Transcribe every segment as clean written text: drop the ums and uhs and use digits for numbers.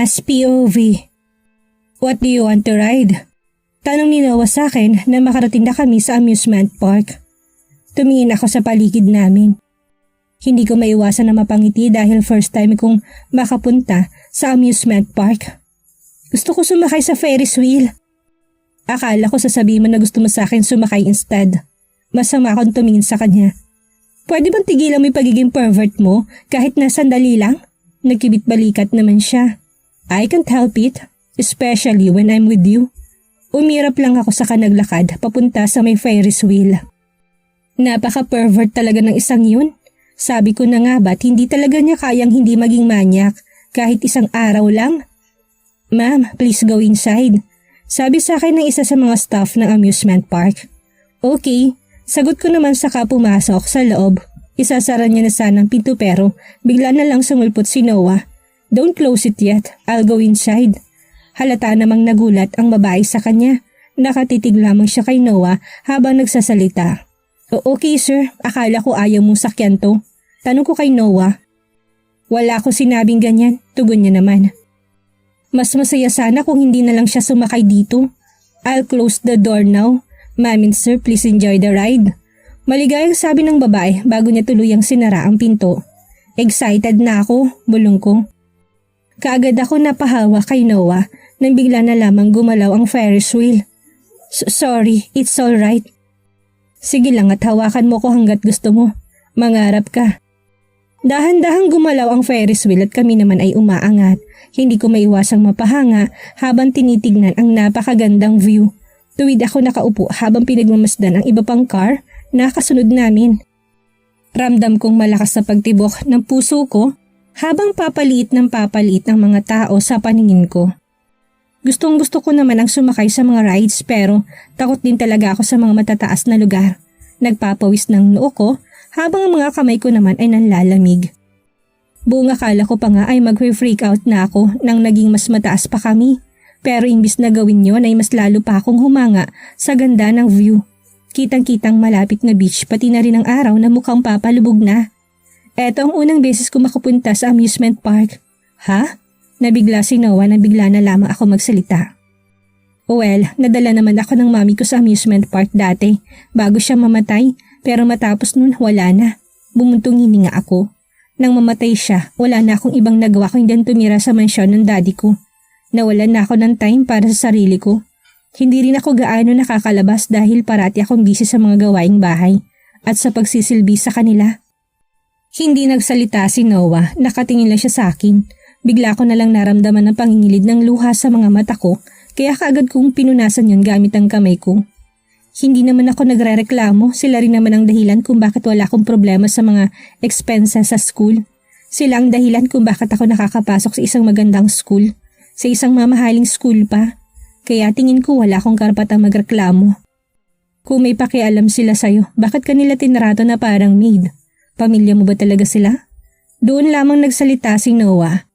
Mas POV. What do you want to ride? Tanong ni Noah sa akin na makarating na kami sa amusement park. Tumingin ako sa paligid namin. Hindi ko maiwasan na mapangiti dahil first time kong makapunta sa amusement park. Gusto ko sumakay sa Ferris wheel. Akala ko sasabihin mo na gusto mo sa akin sumakay instead. Masama akong tumingin sa kanya. Pwede bang tigilan mo yung pagiging pervert mo kahit na sandali lang? Nagkibit-balikat naman siya. I can't help it, especially when I'm with you. Umirap lang ako sa kanaglakad papunta sa may Ferris wheel. Napaka-pervert talaga ng isang yun. Sabi ko na nga ba't hindi talaga niya kayang hindi maging manyak kahit isang araw lang? Ma'am, please go inside. Sabi sa akin ng isa sa mga staff ng amusement park. Okay, sagot ko naman saka pumasok sa loob. Isasara niya na sana ang pinto pero bigla na lang sumulpot si Noah. Don't close it yet, I'll go inside. Halata namang nagulat ang babae sa kanya. Nakatitig lamang siya kay Noah habang nagsasalita. Okay sir, akala ko ayaw mong sakyan to. Tanong ko kay Noah. Wala ko sinabing ganyan, tugon niya naman. Mas masaya sana kung hindi na lang siya sumakay dito. I'll close the door now. Ma'am and sir, please enjoy the ride. Maligayang sabi ng babae bago niya tuluyang sinara ang pinto. Excited na ako, bulong ko. Kaagad ako napahawa kay Noah nang bigla na lamang gumalaw ang Ferris wheel. Sorry, it's alright. Sige lang at hawakan mo ko hanggat gusto mo. Mangarap ka. Dahan-dahang gumalaw ang Ferris wheel at kami naman ay umaangat. Hindi ko maiwasang mapahanga habang tinitignan ang napakagandang view. Tuwid ako nakaupo habang pinagmamasdan ang iba pang car na kasunod namin. Ramdam kong malakas sa pagtibok ng puso ko habang papaliit ng mga tao sa paningin ko. Gustong gusto ko naman ang sumakay sa mga rides pero takot din talaga ako sa mga matataas na lugar. Nagpapawis ng noo ko habang ang mga kamay ko naman ay nanlalamig. Buong akala ko pa nga ay mag-freak out na ako nang naging mas mataas pa kami. Pero imbis na gawin yon ay mas lalo pa akong humanga sa ganda ng view. Kitang-kitang malapit na beach pati na rin ang araw na mukhang papalubog na. Eto ang unang beses ko makapunta sa amusement park. Ha? Nabigla si Noah na bigla na lamang ako magsalita. Well, nadala naman ako ng mami ko sa amusement park dati bago siya mamatay pero matapos nun wala na. Bumuntong hininga ako. Nang mamatay siya, wala na akong ibang nagawa kundi tumira sa mansyon ng daddy ko. Nawalan na ako ng time para sa sarili ko. Hindi rin ako gaano nakakalabas dahil parati akong busy sa mga gawaing bahay at sa pagsisilbi sa kanila. Hindi nagsalita si Noah, nakatingin lang siya sa akin. Bigla ko na lang naramdaman ang pangingilid ng luha sa mga mata ko kaya kaagad kong pinunasan yon gamit ang kamay ko. Hindi naman ako nagrereklamo, sila rin naman ang dahilan kung bakit wala akong problema sa mga expenses sa school. Sila ang dahilan kung bakit ako nakakapasok sa isang magandang school. Sa isang mamahaling school pa, kaya tingin ko wala akong karapatang magreklamo. Kung may pakialam sila sa'yo, bakit kanila tinrato na parang maid? Pamilya mo ba talaga sila? Doon lamang nagsalita si Noah.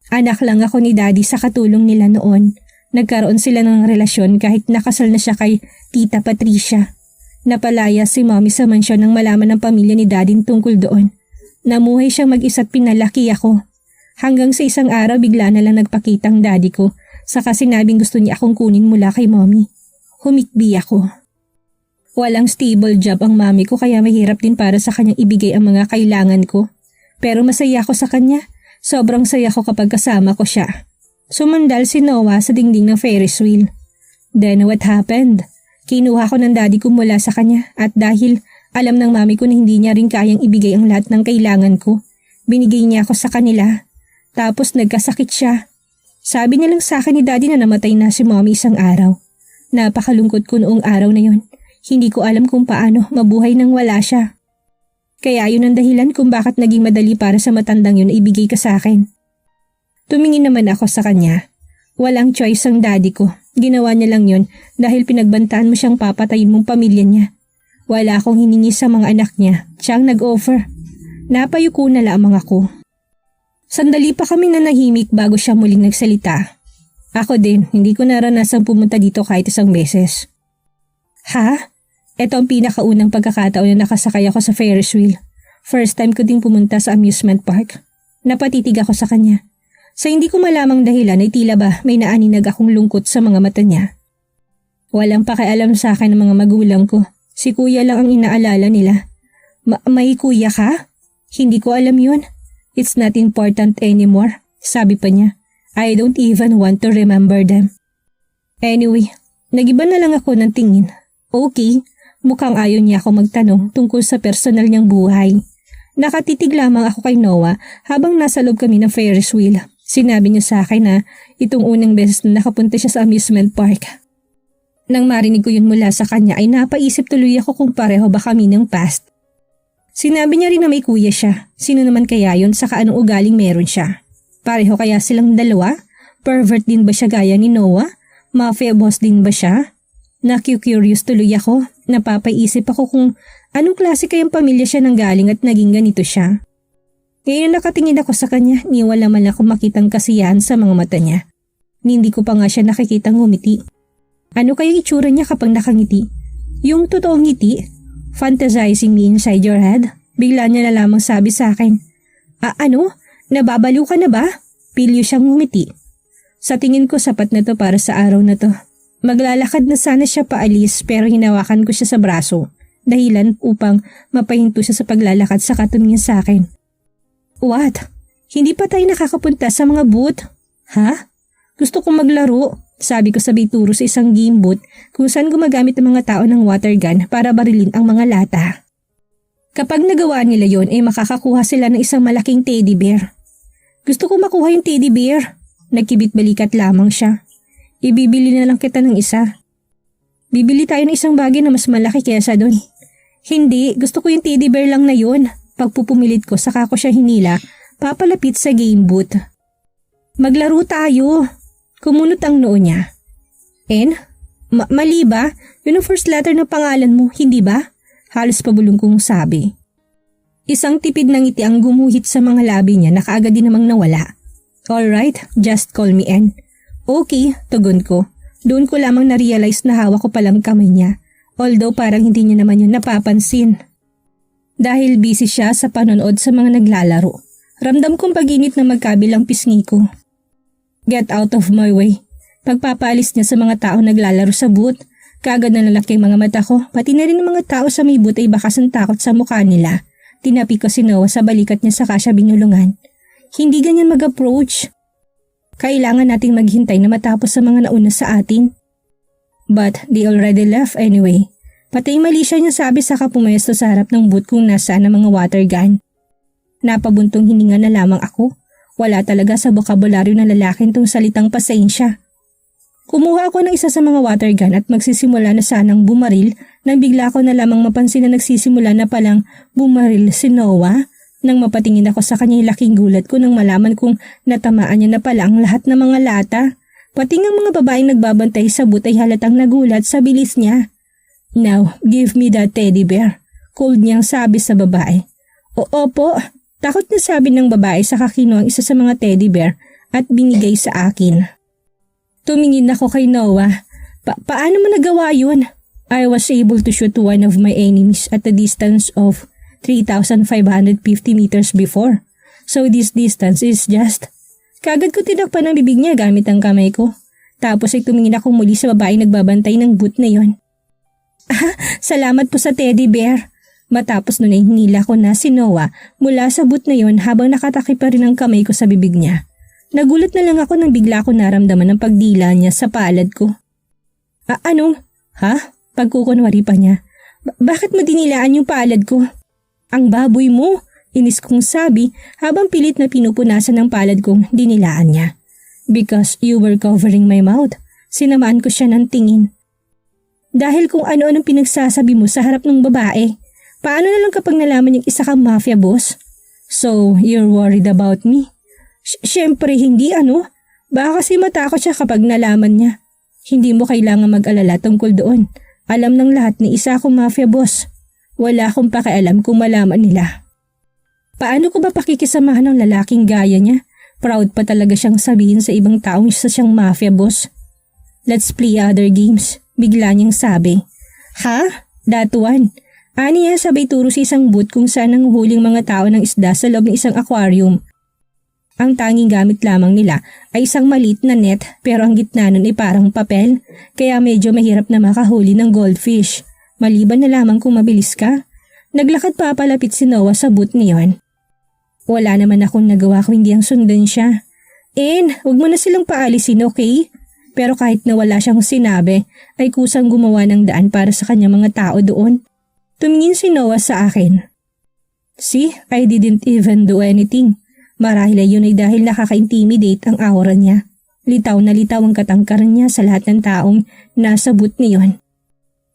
Anak lang ako ni Daddy sa katulong nila noon. Nagkaroon sila ng relasyon kahit nakasal na siya kay Tita Patricia. Napalaya si Mommy sa mansyon nang malaman ng pamilya ni Daddy tungkol doon. Namuhay siya mag-isa't pinalaki ako. Hanggang sa isang araw bigla na lang nagpakita ang daddy ko saka sinabing gusto niya akong kunin mula kay mommy. Humikbi ako. Walang stable job ang mami ko kaya mahirap din para sa kanyang ibigay ang mga kailangan ko. Pero masaya ako sa kanya. Sobrang saya ko kapag kasama ko siya. Sumandal si Noah sa dingding ng Ferris wheel. Then what happened? Kinuha ko ng daddy ko mula sa kanya at dahil alam ng mami ko na hindi niya rin kayang ibigay ang lahat ng kailangan ko, binigay niya ako sa kanila. Tapos nagkasakit siya. Sabi niya lang sa akin ni daddy na namatay na si mommy isang araw. Napakalungkot ko noong araw na yon. Hindi ko alam kung paano mabuhay nang wala siya. Kaya yun ang dahilan kung bakit naging madali para sa matandang yun na ibigay ka sa akin. Tumingin naman ako sa kanya. Walang choice ang daddy ko. Ginawa niya lang yun dahil pinagbantaan mo siyang papatayin mong pamilya niya. Wala akong hiningi sa mga anak niya. Siyang nag-offer. Napayuko na lamang ako. Sandali pa kami nanahimik bago siya muling nagsalita. Ako din, hindi ko naranasang pumunta dito kahit isang beses. Ha? Ito ang pinakaunang pagkakataon na nakasakay ako sa Ferris wheel. First time ko ding pumunta sa amusement park. Napatitig ako sa kanya. Sa hindi ko malamang dahilan ay tila ba may naaninag akong lungkot sa mga mata niya. Walang pakialam sa akin ng mga magulang ko. Si kuya lang ang inaalala nila. May kuya ka? Hindi ko alam yun. It's not important anymore, sabi pa niya. I don't even want to remember them. Anyway, nagiba na lang ako ng tingin. Okay, mukhang ayaw niya ako magtanong tungkol sa personal niyang buhay. Nakatitig lamang ako kay Noah habang nasa loob kami ng Ferris wheel. Sinabi niya sa akin na itong unang beses na nakapunta siya sa amusement park. Nang marinig ko yun mula sa kanya ay napaisip tuloy ako kung pareho ba kami ng past. Sinabi niya rin na may kuya siya. Sino naman kaya yun saka anong ugaling meron siya? Pareho kaya silang dalawa? Pervert din ba siya gaya ni Noah? Mafia boss din ba siya? Naku-curious tuloy ako. Napapaisip ako kung anong klase kayang pamilya siya nang galing at naging ganito siya. Ngayon nakatingin ako sa kanya, ni wala man ako makitang kasiyahan sa mga mata niya. Hindi ko pa nga siya nakikitang ngumiti. Ano kayang itsura niya kapag nakangiti? Yung totoong ngiti? Fantasizing me inside your head? Bigla niya na lamang sabi sa akin. Ano? Nababaliw ka na ba? Pilyo siyang ngumiti. Sa tingin ko sapat na to para sa araw na to. Maglalakad na sana siya paalis pero hinawakan ko siya sa braso. Dahilan upang mapahinto siya sa paglalakad sa katumingin sa akin. What? Hindi pa tayo nakakapunta sa mga booth? Ha? Gusto kong maglaro. Sabi ko sabay turo sa isang game booth kung saan gumagamit ang mga tao ng water gun para barilin ang mga lata. Kapag nagawa nila yon ay makakakuha sila ng isang malaking teddy bear. Gusto kong makuha yung teddy bear. Nagkibit balikat lamang siya. Ibibili na lang kita ng isa. Bibili tayo ng isang bagay na mas malaki kaysa doon. Hindi, gusto ko yung teddy bear lang na yun. Pagpupumilit ko saka ko siya hinila, papalapit sa game booth. Maglaro tayo. Kumunot ang noo niya. N? Mali ba? Yun ang first letter ng pangalan mo, hindi ba? Halos pabulong kong sabi. Isang tipid ng ngiti ang gumuhit sa mga labi niya na kaagad din namang nawala. Alright, just call me N. Okay, tugon ko. Doon ko lamang na-realize na hawak ko palang kamay niya. Although parang hindi niya naman yun napapansin. Dahil busy siya sa panonood sa mga naglalaro. Ramdam kong pag-init na magkabilang pisngi ko. Get out of my way. Pagpapaalis niya sa mga tao naglalaro sa booth, kaagad na lalaki ang mga mata ko, pati na rin ang mga tao sa may booth ay bakas ng takot sa mukha nila. Tinapi ko si Noah sa balikat niya saka siya binulungan. Hindi ganyan mag-approach. Kailangan nating maghintay na matapos sa mga nauna sa atin. But they already left anyway. Pati mali siya niya sabi saka pumesto sa harap ng booth kung nasaan ang mga water gun. Napabuntong hininga na lamang ako. Wala talaga sa bokabularyo ng lalaking tong salitang pasensya. Kumuha ako ng isa sa mga water gun at magsisimula na sanang bumaril nang bigla ko na lamang mapansin na nagsisimula na palang bumaril si Noah. Nang mapatingin ako sa kanya laking gulat ko nang malaman kong natamaan niya na pala ang lahat ng mga lata. Pati ng mga babaeng nagbabantay sa booth ay halatang nagulat sa bilis niya. Now, give me that teddy bear. Cold niyang sabi sa babae. Opo, takot na sabi ng babae sa kinuha ang isa sa mga teddy bear at binigay sa akin. Tumingin ako kay Noah. Paano mo nagawa yun? I was able to shoot one of my enemies at a distance of 3,550 meters before. So this distance is just... Kagad ko tinakpan ang bibig niya gamit ang kamay ko. Tapos ay tumingin ako muli sa babae nagbabantay ng booth na yon. Salamat po sa teddy bear. Matapos nun ay hinila ko na si Noah mula sa booth na yon habang nakatakip pa rin ang kamay ko sa bibig niya. Nagulat na lang ako nang bigla ko naramdaman ang pagdila niya sa palad ko. Anong? Ha? Pagkukunwari pa niya. Bakit mo dinilaan yung palad ko? Ang baboy mo, inis kong sabi habang pilit na pinupunasan ng palad kong dinilaan niya. Because you were covering my mouth. Sinamaan ko siya ng tingin. Dahil kung ano-anong pinagsasabi mo sa harap ng babae, paano na lang kapag nalaman yung isa kang mafia boss? So, you're worried about me? Siyempre hindi Baka kasi matakot siya kapag nalaman niya. Hindi mo kailangan mag-alala tungkol doon. Alam ng lahat ni isa akong mafia boss. Wala akong pakialam kung malaman nila. Paano ko ba pakikisamahan ng lalaking gaya niya? Proud pa talaga siyang sabihin sa ibang taong isa siyang mafia boss. Let's play other games. Bigla niyang sabi. Ha? That one? Niya sabay turo sa isang booth kung saan nanghuhuling mga tao ng isda sa loob ng isang aquarium. Ang tanging gamit lamang nila ay isang maliit na net pero ang gitna nun ay parang papel kaya medyo mahirap na makahuli ng goldfish. Maliban na lamang kung mabilis ka. Naglakad pa palapit si Noah sa booth niyon. Wala naman akong nagawa kung hindi ang sundan siya. Huwag mo na silang paalisin, okay? Pero kahit na wala siyang sinabi ay kusang gumawa ng daan para sa kanyang mga tao doon. Tumingin si Noah sa akin. See, I didn't even do anything. Marahil ay yun ay dahil nakaka-intimidate ang aura niya. Litaw na litaw ang katangkaran niya sa lahat ng taong nasa booth niyon.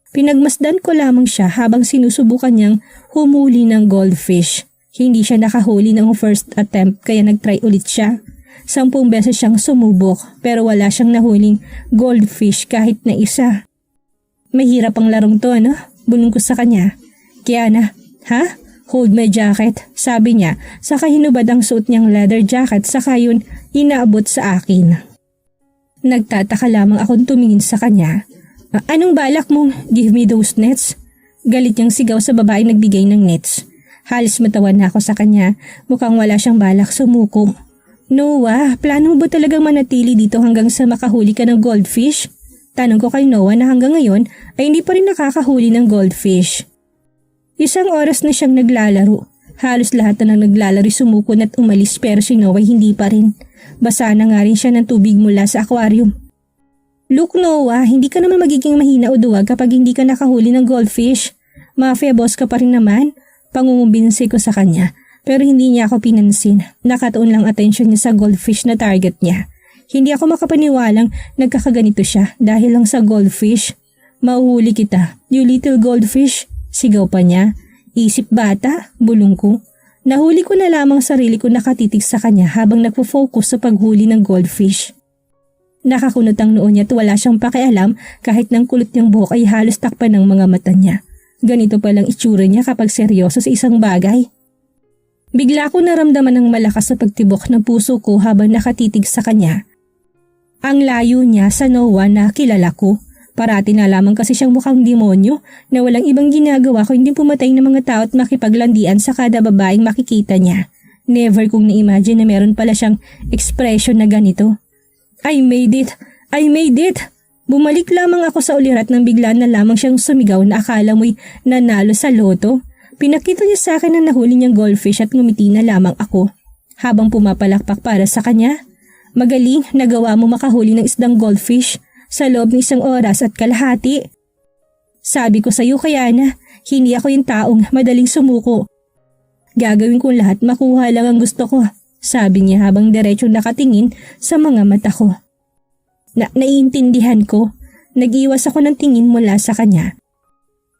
Pinagmasdan ko lamang siya habang sinusubukan niyang humuli ng goldfish. Hindi siya nakahuli ng first attempt kaya nagtry ulit siya. 10 beses siyang sumubok pero wala siyang nahuling goldfish kahit na isa. Mahirap ang larong to, ano? Bulong ko sa kanya. Kiana, ha? Hold my jacket, sabi niya, saka hinubad ang suot niyang leather jacket saka yun inaabot sa akin. Nagtataka lamang akong tumingin sa kanya. Anong balak mong give me those nets? Galit niyang sigaw sa babaeng nagbigay ng nets. Halos matawan na ako sa kanya, mukhang wala siyang balak sumuko. Noah, plano mo ba talagang manatili dito hanggang sa makahuli ka ng goldfish? Tanong ko kay Noah na hanggang ngayon ay hindi pa rin nakakahuli ng goldfish. 1 oras na siyang naglalaro. Halos lahat na ng naglalaro sumuko at umalis pero si Noah hindi pa rin. Basa na nga rin siya ng tubig mula sa aquarium. Look Noah, hindi ka naman magiging mahina o duwag kapag hindi ka nakahuli ng goldfish. Mafia boss ka pa rin naman. Pangungumbinsi ko sa kanya pero hindi niya ako pinansin. Nakatuon lang atensyon niya sa goldfish na target niya. Hindi ako makapaniwalang nagkakaganito siya dahil lang sa goldfish. Mauhuli kita, you little goldfish. Sigaw pa niya. Isip bata, bulong ko. Nahuli ko na lamang sarili ko nakatitig sa kanya habang nagpo-focus sa paghuli ng goldfish. Nakakunot ang noo niya at wala siyang pakialam kahit ng kulot niyang buhok ay halos takpan ng mga mata niya. Ganito palang itsura niya kapag seryoso sa isang bagay. Bigla ko naramdaman ng malakas sa pagtibok ng puso ko habang nakatitig sa kanya. Ang layo niya sa Noah na kilala ko. Parati na lamang kasi siyang mukhang demonyo na walang ibang ginagawa kundi pumatay ng mga tao at makipaglandian sa kada babaeng makikita niya. Never kong na-imagine na meron pala siyang expression na ganito. I made it! I made it! Bumalik lamang ako sa ulirat nang bigla na lamang siyang sumigaw na akala mo'y nanalo sa loto. Pinakita niya sa akin na nahuli niyang goldfish at ngumiti na lamang ako. Habang pumapalakpak para sa kanya, magaling, nagawa mo makahuli ng isdang goldfish sa loob ng 1 oras at kalahati. Sabi ko sa iyo kaya na, hindi ako yung taong madaling sumuko. Gagawin ko lahat makuha lang ang gusto ko, sabi niya habang diretsong nakatingin sa mga mata ko. Naiintindihan ko, nag-iwas ako ng tingin mula sa kanya.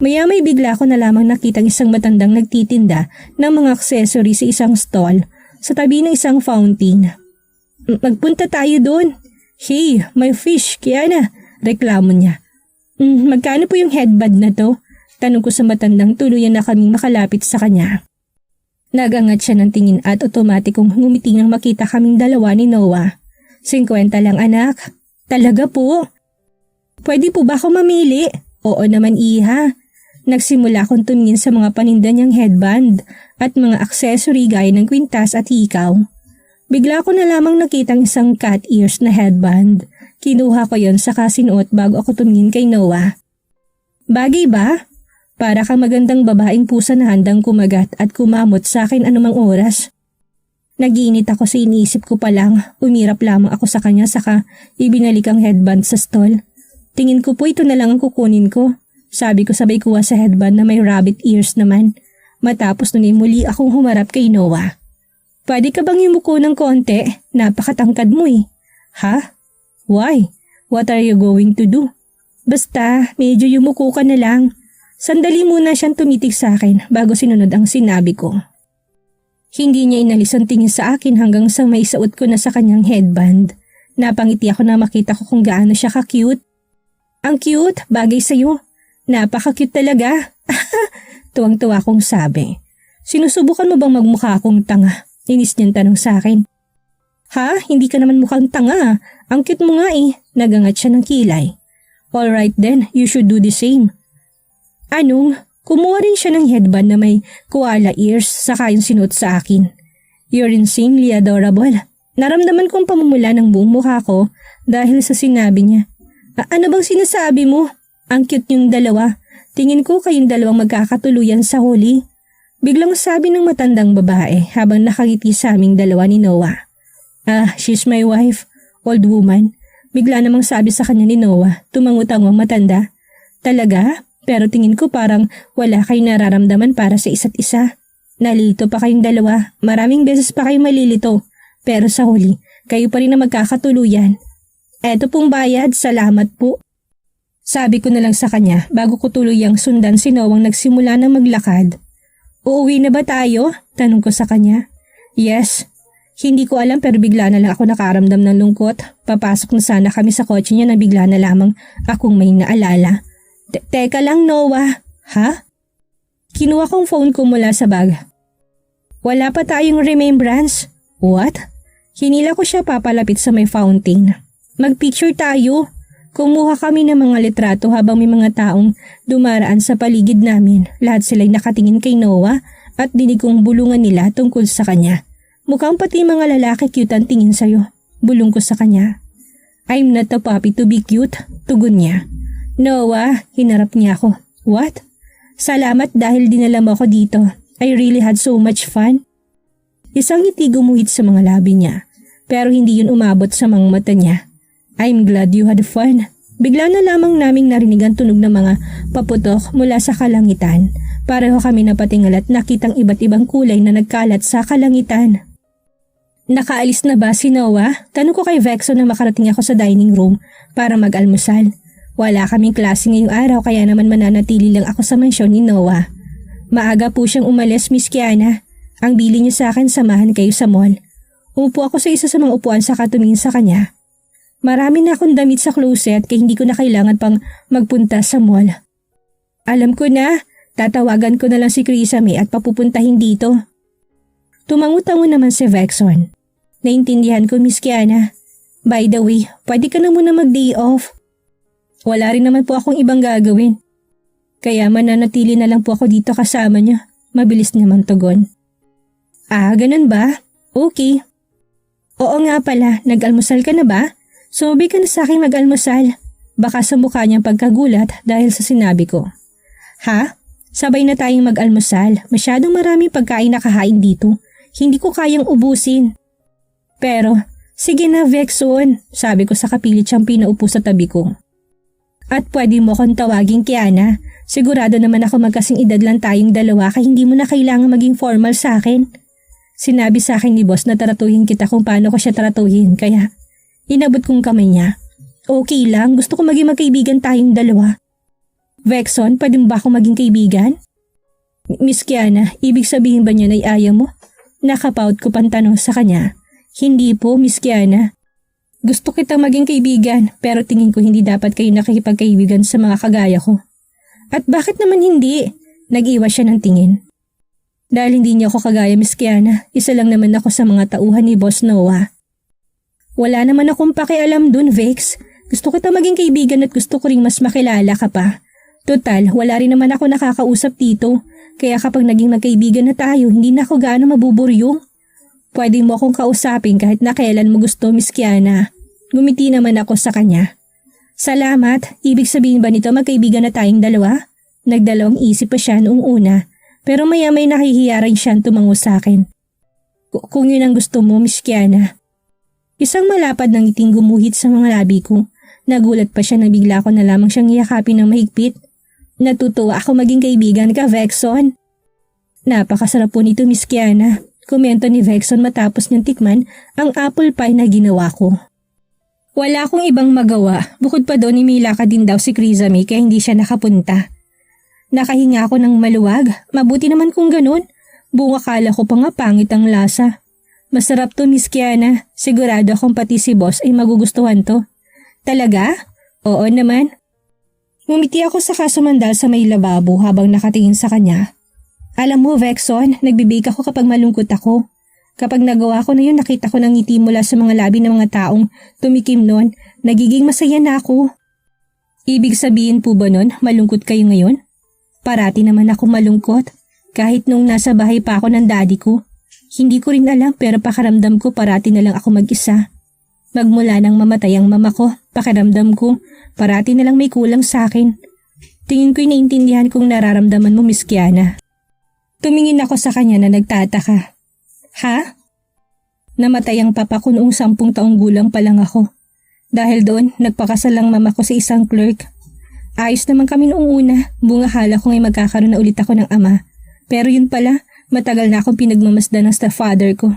Maya-may bigla ko na lamang nakitang isang matandang nagtitinda ng mga accessory sa isang stall sa tabi ng isang fountain. Magpunta tayo doon. Hey, my fish, Kiana, reklamo niya. Magkano po yung headband na to? Tanong ko sa matandang tuluyan na kaming makalapit sa kanya. Nagangat siya ng tingin at otomatikong ngumiti nang makita kaming dalawa ni Noah. 50 lang anak. Talaga po? Pwede po ba ako mamili? Oo naman iha. Nagsimula akong tumingin sa mga paninda niyang headband at mga accessory gaya ng kwintas at hikaw. Bigla ko na lamang nakitang isang cat ears na headband. Kinuha ko yon saka sinuot bago ako tumingin kay Noah. Bagay ba? Para kang magandang babaeng pusa na handang kumagat at kumamot sa akin anumang oras. Nagiinit ako sa iniisip ko pa lang. Umirap lamang ako sa kanya saka ibinalik ang headband sa stall. Tingin ko po ito na lang ang kukunin ko. Sabi ko sabay kuha sa headband na may rabbit ears naman. Matapos nun muli akong humarap kay Noah. Pwede ka bang yumuko ng konti? Napakatangkad mo eh. Ha? Why? What are you going to do? Basta, medyo yumuko ka na lang. Sandali muna siyang tumitig sa akin bago sinunod ang sinabi ko. Hindi niya inalis ang tingin sa akin hanggang sa may suot ko na sa kanyang headband. Napangiti ako na makita ko kung gaano siya ka-cute. Ang cute, bagay sa'yo. Napaka-cute talaga. Tuwang-tuwa kong sabi. Sinusubukan mo bang magmukha akong tanga? Inis niyang tanong sa akin. Ha? Hindi ka naman mukhang tanga. Ang cute mo nga eh. Nagangat siya ng kilay. Alright then, you should do the same. Anong? Kumuha rin siya ng headband na may koala ears saka yung sinuot sa akin. You're insanely adorable. Naramdaman kong pamumula ng buong mukha ko dahil sa sinabi niya. Ano bang sinasabi mo? Ang cute niyong dalawa. Tingin ko kayong dalawang magkakatuluyan sa huli. Biglang sabi ng matandang babae habang nakangiti sa aming dalawa ni Noah. She's my wife, old woman. Bigla namang sabi sa kanya ni Noah, tumangu-tangwang matanda. Talaga? Pero tingin ko parang wala kayong nararamdaman para sa isa't isa. Nalilito pa kayong dalawa, maraming beses pa kayong malilito. Pero sa huli, kayo pa rin na magkakatuluyan. Eto pong bayad, salamat po. Sabi ko na lang sa kanya bago ko tuluyang sundan si Noah nagsimula na maglakad. Uuwi na ba tayo? Tanong ko sa kanya. Yes. Hindi ko alam pero bigla na lang ako nakaramdam ng lungkot. Papasok na sana kami sa kotse niya na bigla na lamang akong may naalala. Teka lang Noah. Ha? Kinuha kong phone ko mula sa bag. Wala pa tayong remembrance. What? Hinila ko siya papalapit sa may fountain. Magpicture tayo. Kumuha kami ng mga litrato habang may mga taong dumaraan sa paligid namin. Lahat sila'y nakatingin kay Noah at dinig kong bulungan nila tungkol sa kanya. Mukhang pati mga lalaki cute ang tingin sa'yo. Bulong ko sa kanya. I'm not a puppy to be cute, tugon niya. Noah, hinarap niya ako. What? Salamat dahil dinala mo ako dito. I really had so much fun. Isang ngiti gumuhit sa mga labi niya, pero hindi yun umabot sa mga mata niya. I'm glad you had fun. Bigla na lamang naming narinig ang tunog ng mga paputok mula sa kalangitan. Pareho kami napatingal at nakitang iba't ibang kulay na nagkalat sa kalangitan. Nakaalis na ba si Noah? Tanong ko kay Vexon na makarating ako sa dining room para mag-almusal. Wala kaming klase ngayong araw kaya naman mananatili lang ako sa mansyon ni Noah. Maaga po siyang umalis, Miss Kiana. Ang bili niyo sa akin, samahan kayo sa mall. Umupo ako sa isa sa mga upuan sa katumingin sa kanya. Marami na akong damit sa closet kaya hindi ko na kailangan pang magpunta sa mall. Alam ko na, tatawagan ko na lang si Crisame at papupuntahin dito. Tumangu-tango naman si Vexon. Naintindihan ko, Miss Kiana. By the way, pwede ka na muna mag-day off. Wala rin naman po akong ibang gagawin. Kaya mananatili na lang po ako dito kasama niyo. Mabilis naman tugon. Ganun ba? Okay. Oo nga pala, nag-almusal ka na ba? Sumabi ka na sa akin mag-almusal. Baka sa mukha niyang pagkagulat dahil sa sinabi ko. Ha? Sabay na tayong mag-almusal. Masyadong maraming pagkain na kahain dito. Hindi ko kayang ubusin. Pero, sige na Vexon, sabi ko sa kapilit siyang pinaupo sa tabi ko. At pwede mo akong tawagin Kiana. Sigurado naman ako magkasing edad lang tayong dalawa kaya hindi mo na kailangan maging formal sa akin. Sinabi sa akin ni boss na taratuhin kita kung paano ko siya taratuhin kaya inabot kong kamay niya. Okay lang, gusto ko maging magkaibigan tayong dalawa. Vexon, pwede mo ba akong maging kaibigan? Miss Kiana, ibig sabihin ba niya na ayaw mo? Nakapout ko pantanong sa kanya. Hindi po, Miss Kiana. Gusto kitang maging kaibigan pero tingin ko hindi dapat kayo nakikipagkaibigan sa mga kagaya ko. At bakit naman hindi? Nag-iwas siya ng tingin. Dahil hindi niya ako kagaya, Miss Kiana, isa lang naman ako sa mga tauhan ni Boss Noah. Wala naman akong pakialam dun, Vex. Gusto kita maging kaibigan at gusto ko ring mas makilala ka pa. Total, wala rin naman ako nakakausap dito. Kaya kapag naging magkaibigan na tayo, hindi na ako gaano mabuburyong. Pwede mo akong kausapin kahit na kailan mo gusto, Miss Kiana. Gumiti naman ako sa kanya. Salamat, ibig sabihin ba nito magkaibigan na tayong dalawa? Nagdalawang isip pa siya noong una, pero maya may nahihiya rin siyang tumango sa akin. Kung yun ang gusto mo, Miss Kiana. Isang malapad ng ngiting gumuhit sa mga labi ko. Nagulat pa siya na bigla ko na lamang siyang iyakapin ng mahigpit. Natutuwa ako maging kaibigan ka, Vexon. Napakasarap po nito, Miss Kiana. Komento ni Vexon matapos niyang tikman ang apple pie na ginawa ko. Wala akong ibang magawa, bukod pa doon imila ka din daw si Crisame kaya hindi siya nakapunta. Nakahinga ako ng maluwag, mabuti naman kung ganun. Buong akala ko pa nga pangit ang lasa. Masarap to, Miss Kiana. Sigurado akong pati si boss ay magugustuhan to. Talaga? Oo naman. Ngumiti ako sa kasumandal sa may lababo habang nakatingin sa kanya. Alam mo, Vexon, nagbibake ako kapag malungkot ako. Kapag nagawa ko na yun, nakita ko ng ngiti mula sa mga labi ng mga taong tumikim nun, nagiging masaya na ako. Ibig sabihin po ba nun, malungkot kayo ngayon? Parati naman ako malungkot, kahit nung nasa bahay pa ako ng daddy ko. Hindi ko rin alam pero pakiramdam ko parati na lang ako mag-isa. Magmula nang mamatay ang mama ko, pakiramdam ko parati na lang may kulang sa akin. Tingin ko'y naintindihan kong nararamdaman mo, Miss Kiana. Tumingin ako sa kanya na nagtataka. Ha? Namatay ang papa ko noong 10 taong gulang pa lang ako. Dahil doon, nagpakasal ang mama ko sa isang clerk. Ayos naman kami noong una, bungahala ko ngay magkakaroon na ulit ako ng ama. Pero yun pala, matagal na akong pinagmamasdan ng stepfather ko.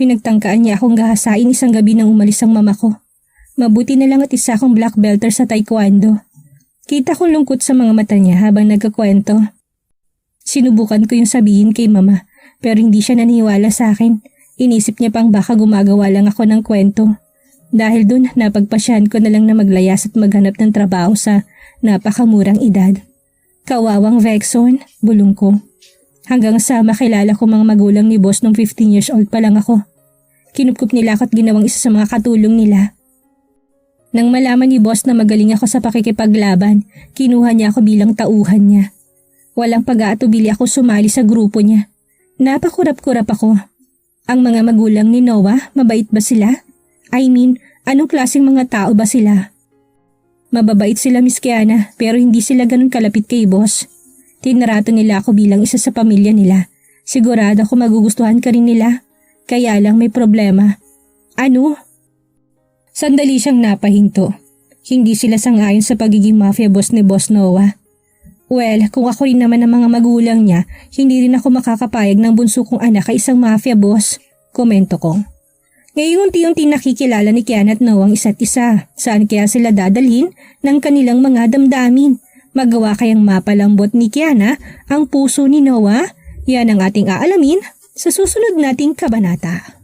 Pinagtangkaan niya akong gahasain isang gabi nang umalis ang mama ko. Mabuti na lang at isa akong black belter sa taekwondo. Kita kong lungkot sa mga mata niya habang nagkakwento. Sinubukan ko yung sabihin kay mama pero hindi siya naniwala sa akin. Inisip niya pang baka gumagawa lang ako ng kwento. Dahil dun napagpasyahan ko na lang na maglayas at maghanap ng trabaho sa napakamurang edad. Kawawang Vexon, bulong ko. Hanggang sa makilala ko mga magulang ni boss nung 15 years old pa lang ako. Kinupkup nila ako at ginawang isa sa mga katulong nila. Nang malaman ni boss na magaling ako sa pakikipaglaban, kinuha niya ako bilang tauhan niya. Walang pag-aatubili ako sumali sa grupo niya. Napakurap-kurap ako. Ang mga magulang ni Noah, mabait ba sila? I mean, anong klaseng mga tao ba sila? Mababait sila, Miss Kiana, pero hindi sila ganun kalapit kay boss. Tinrato nila ako bilang isa sa pamilya nila. Sigurado ako magugustuhan ka rin nila. Kaya lang may problema. Ano? Sandali siyang napahinto. Hindi sila sangayon sa pagiging mafia boss ni Boss Noah. Well, kung ako rin naman ang mga magulang niya, hindi rin ako makakapayag ng bunso kong anak ay isang mafia boss. Komento ko. Ngayong unti-unti nakikilala ni Kiana at Noah ang isa't isa. Saan kaya sila dadalhin ng kanilang mga damdamin? Magawa kayang mapalambot ni Kiana ang puso ni Noah? Yan ang ating aalamin sa susunod nating kabanata.